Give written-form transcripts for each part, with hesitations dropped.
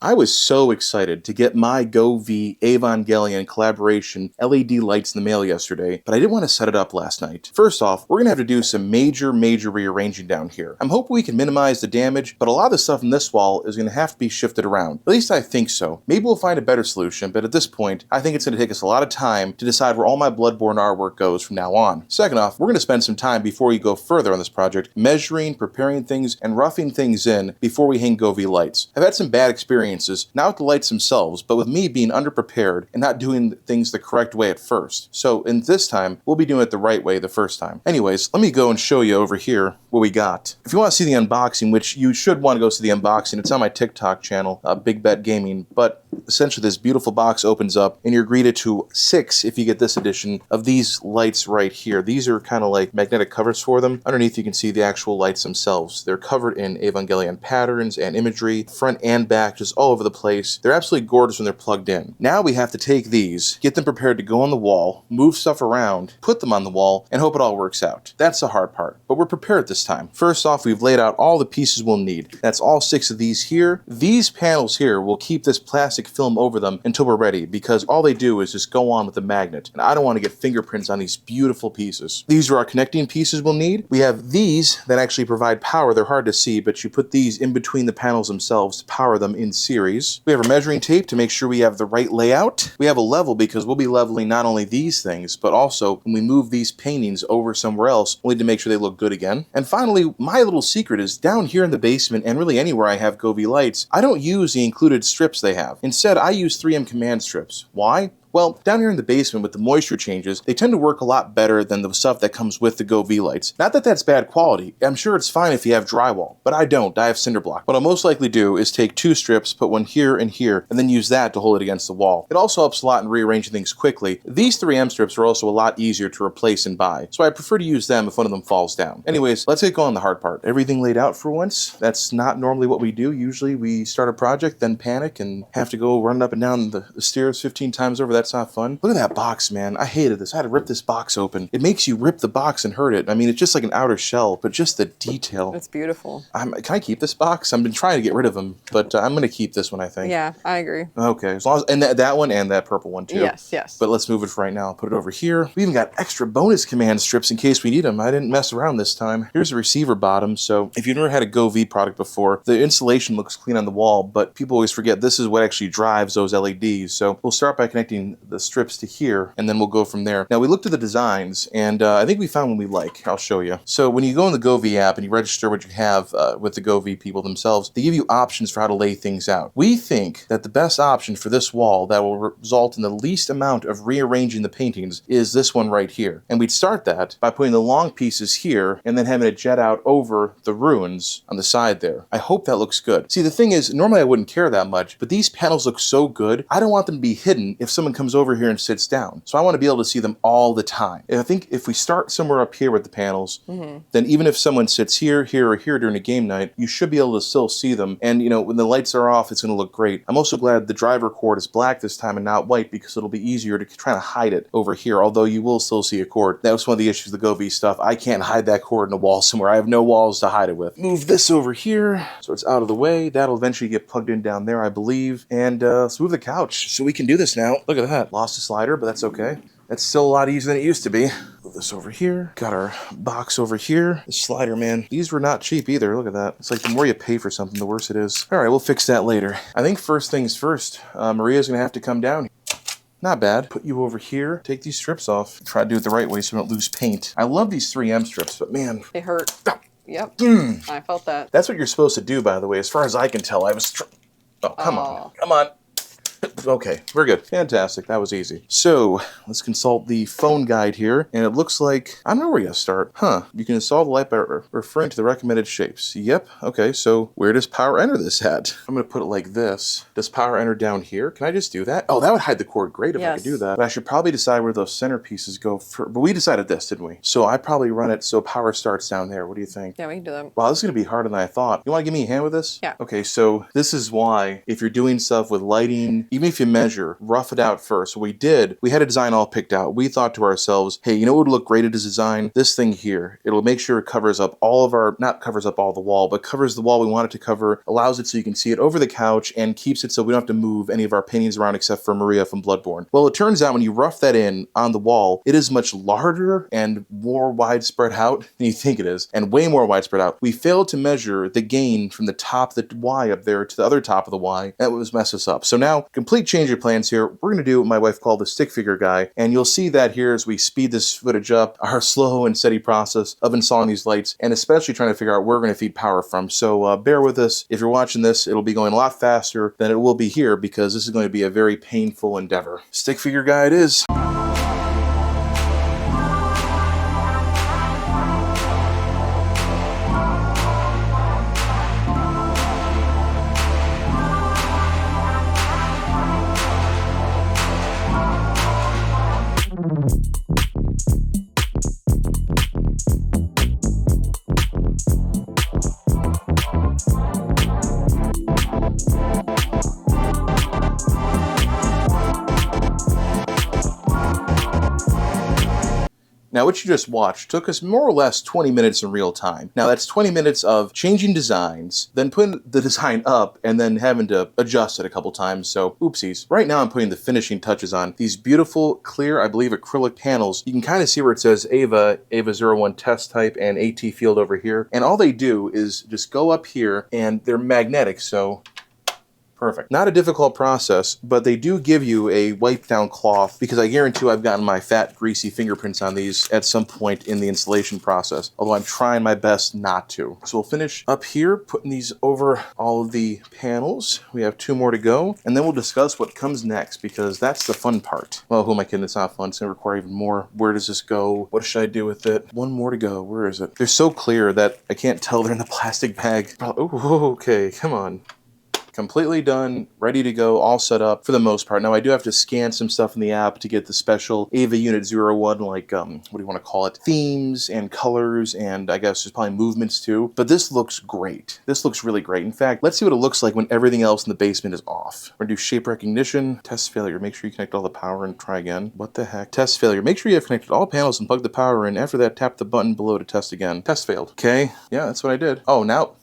I was so excited to get my Govee Evangelion Calibration LED lights in the mail yesterday, but I didn't want to set it up last night. First off, we're going to have to do some major rearranging down here. I'm hoping we can minimize the damage, but a lot of the stuff in this wall is going to have to be shifted around. At least I think so. Maybe we'll find a better solution, but at this point, I think it's going to take us a lot of time to decide where all my Bloodborne artwork goes from now on. Second off, we're going to spend some time before we go further on this project, measuring, preparing things, and roughing things in before we hang Govee lights. I've had some bad experiences, not with the lights themselves, but with me being underprepared and not doing things the correct way at first. So in this time, we'll be doing it the right way the first time. Anyways, let me go and show you over here what we got. If you want to see the unboxing, which you should want to go see the unboxing, it's on my TikTok channel, Big Bet Gaming, but essentially this beautiful box opens up and you're greeted to 6, if you get this edition, of these lights right here. These are kind of like magnetic covers for them. Underneath you can see the actual lights themselves. They're covered in Evangelion patterns and imagery, front and back, just all over the place. They're absolutely gorgeous when they're plugged in. Now we have to take these, get them prepared to go on the wall, move stuff around, put them on the wall, and hope it all works out. That's the hard part, but we're prepared this time. First off, we've laid out all the pieces we'll need. That's all 6 of these here. These panels here will keep this plastic film over them until we're ready, because all they do is just go on with a magnet, and I don't want to get fingerprints on these beautiful pieces. These are our connecting pieces we'll need. We have these that actually provide power. They're hard to see, but you put these in between the panels themselves to power them in series. We have our measuring tape to make sure we have the right layout. We have a level because we'll be leveling not only these things, but also when we move these paintings over somewhere else, we'll need to make sure they look good again. And finally, my little secret is down here in the basement and really anywhere I have Govee lights, I don't use the included strips they have. Instead, I use 3M command strips. Why? Well, down here in the basement with the moisture changes, they tend to work a lot better than the stuff that comes with the Govee lights. Not that that's bad quality. I'm sure it's fine if you have drywall, but I don't. I have cinder block. What I'll most likely do is take 2 strips, put one here, and then use that to hold it against the wall. It also helps a lot in rearranging things quickly. These 3M strips are also a lot easier to replace and buy, so I prefer to use them if one of them falls down. Anyways, let's get going on the hard part. Everything laid out for once. That's not normally what we do. Usually we start a project, then panic, and have to go run up and down the stairs 15 times over. That's not fun. Look at that box, man. I hated this. I had to rip this box open. It makes you rip the box and hurt it. I mean, it's just like an outer shell, but just the detail. It's beautiful. Can I keep this box? I've been trying to get rid of them, but I'm going to keep this one, I think. Yeah, I agree. Okay, as long as, and that one and that purple one too. Yes, yes. But let's move it for right now. I'll put it over here. We even got extra bonus command strips in case we need them. I didn't mess around this time. Here's the receiver bottom. So if you've never had a Govee product before, the insulation looks clean on the wall, but people always forget this is what actually drives those LEDs. So we'll start by connecting the strips to here, and then we'll go from there. Now we looked at the designs, and I think we found one we like. I'll show you. So when you go in the Govee app and you register what you have with the Govee people themselves, they give you options for how to lay things out. We think that the best option for this wall that will result in the least amount of rearranging the paintings is this one right here. And we'd start that by putting the long pieces here and then having it jet out over the ruins on the side there. I hope that looks good. See, the thing is, normally I wouldn't care that much, but these panels look so good, I don't want them to be hidden if someone comes over here and sits down. So I want to be able to see them all the time. And I think if we start somewhere up here with the panels, then even if someone sits here, here, or here during a game night, you should be able to still see them. And you know, when the lights are off, it's going to look great. I'm also glad the driver cord is black this time and not white, because it'll be easier to try to hide it over here, although you will still see a cord. That was one of the issues with the Govee stuff. I can't hide that cord in a wall somewhere. I have no walls to hide it with. Move this over here so it's out of the way. That'll eventually get plugged in down there, I believe. And let's move the couch so we can do this now. Look at that. Lost a slider, but that's okay. That's still a lot easier than it used to be. Move this over here. Got our box over here. The slider, man. These were not cheap either. Look at that. It's like the more you pay for something, the worse it is. All right, we'll fix that later. I think first things first, Maria's going to have to come down. Not bad. Put you over here. Take these strips off. Try to do it the right way so we don't lose paint. I love these 3M strips, but man. They hurt. Yep. I felt that. That's what you're supposed to do, by the way. As far as I can tell, I was... Oh, come on. Come on. Okay, we're good. Fantastic. That was easy. So, let's consult the phone guide here. And it looks like, I don't know where you start. You can install the light by referring to the recommended shapes. Yep. Okay, so where does power enter this at? I'm going to put it like this. Does power enter down here? Can I just do that? Oh, that would hide the cord great if I could do that. But I should probably decide where those center pieces go for. But we decided this, didn't we? So I probably run it so power starts down there. What do you think? Yeah, we can do that. Wow, this is going to be harder than I thought. You want to give me a hand with this? Yeah. Okay, so this is why if you're doing stuff with lighting even if you measure, rough it out first. What we did, we had a design all picked out. We thought to ourselves, hey, you know what would look great as a design? This thing here. It'll make sure it covers up all of our, not covers up all the wall, but covers the wall we want it to cover, allows it so you can see it over the couch, and keeps it so we don't have to move any of our paintings around except for Maria from Bloodborne. Well, it turns out when you rough that in on the wall, it is much larger and more widespread out than you think it is, and way more widespread out. We failed to measure the gain from the top of the Y up there to the other top of the Y. That was mess us up. So now, complete change of plans here. We're going to do what my wife called the stick figure guy, and you'll see that here as we speed this footage up, our slow and steady process of installing these lights, and especially trying to figure out where we're going to feed power from. So bear with us. If you're watching this, it'll be going a lot faster than it will be here because this is going to be a very painful endeavor. Stick figure guy it is. Now, what you just watched took us more or less 20 minutes in real time. Now, that's 20 minutes of changing designs, then putting the design up, and then having to adjust it a couple times, so oopsies. Right now, I'm putting the finishing touches on these beautiful, clear, I believe, acrylic panels. You can kind of see where it says Ava 01 test type, and AT field over here. And all they do is just go up here, and they're magnetic, so perfect. Not a difficult process, but they do give you a wipe down cloth because I guarantee I've gotten my fat, greasy fingerprints on these at some point in the installation process, although I'm trying my best not to. So we'll finish up here, putting these over all of the panels. We have 2 more to go, and then we'll discuss what comes next because that's the fun part. Well, who am I kidding? It's not fun. It's gonna require even more. Where does this go? What should I do with it? 1 more to go. Where is it? They're so clear that I can't tell they're in the plastic bag. Oh, okay, come on. Completely done, ready to go, all set up for the most part. Now I do have to scan some stuff in the app to get the special Ava Unit 01, like, what do you want to call it? Themes and colors, and I guess there's probably movements too. But this looks great. This looks really great. In fact, let's see what it looks like when everything else in the basement is off. We're gonna do shape recognition, test failure. Make sure you connect all the power and try again. What the heck? Test failure. Make sure you have connected all panels and plug the power in. After that, tap the button below to test again. Test failed. Okay, yeah, that's what I did. Oh, now,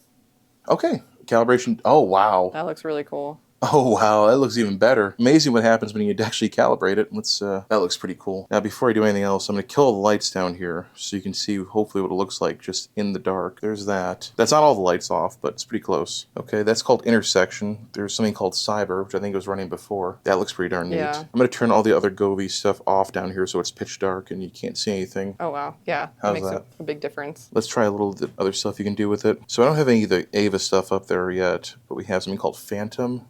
okay. Calibration. Oh, wow. That looks really cool. Oh, wow, that looks even better. Amazing what happens when you actually calibrate it. Let's, that looks pretty cool. Now, before I do anything else, I'm going to kill all the lights down here so you can see hopefully what it looks like just in the dark. There's that. That's not all the lights off, but it's pretty close. Okay, that's called intersection. There's something called cyber, which I think was running before. That looks pretty darn neat. Yeah. I'm going to turn all the other Govee stuff off down here so it's pitch dark and you can't see anything. Oh, wow. Yeah, that How's makes that? a big difference. Let's try a little of the other stuff you can do with it. So I don't have any of the Ava stuff up there yet, but we have something called Phantom.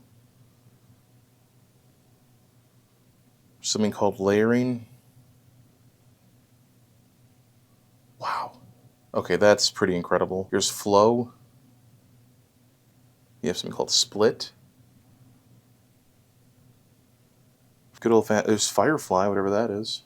Something called layering. Wow. Okay, that's pretty incredible. Here's flow. You have something called split. Good old there's Firefly, whatever that is.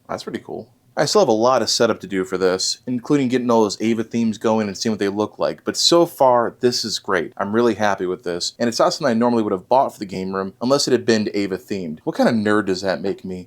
That's pretty cool. I still have a lot of setup to do for this, including getting all those Ava themes going and seeing what they look like, but so far, this is great. I'm really happy with this, and it's not something I normally would have bought for the game room unless it had been Ava themed. What kind of nerd does that make me?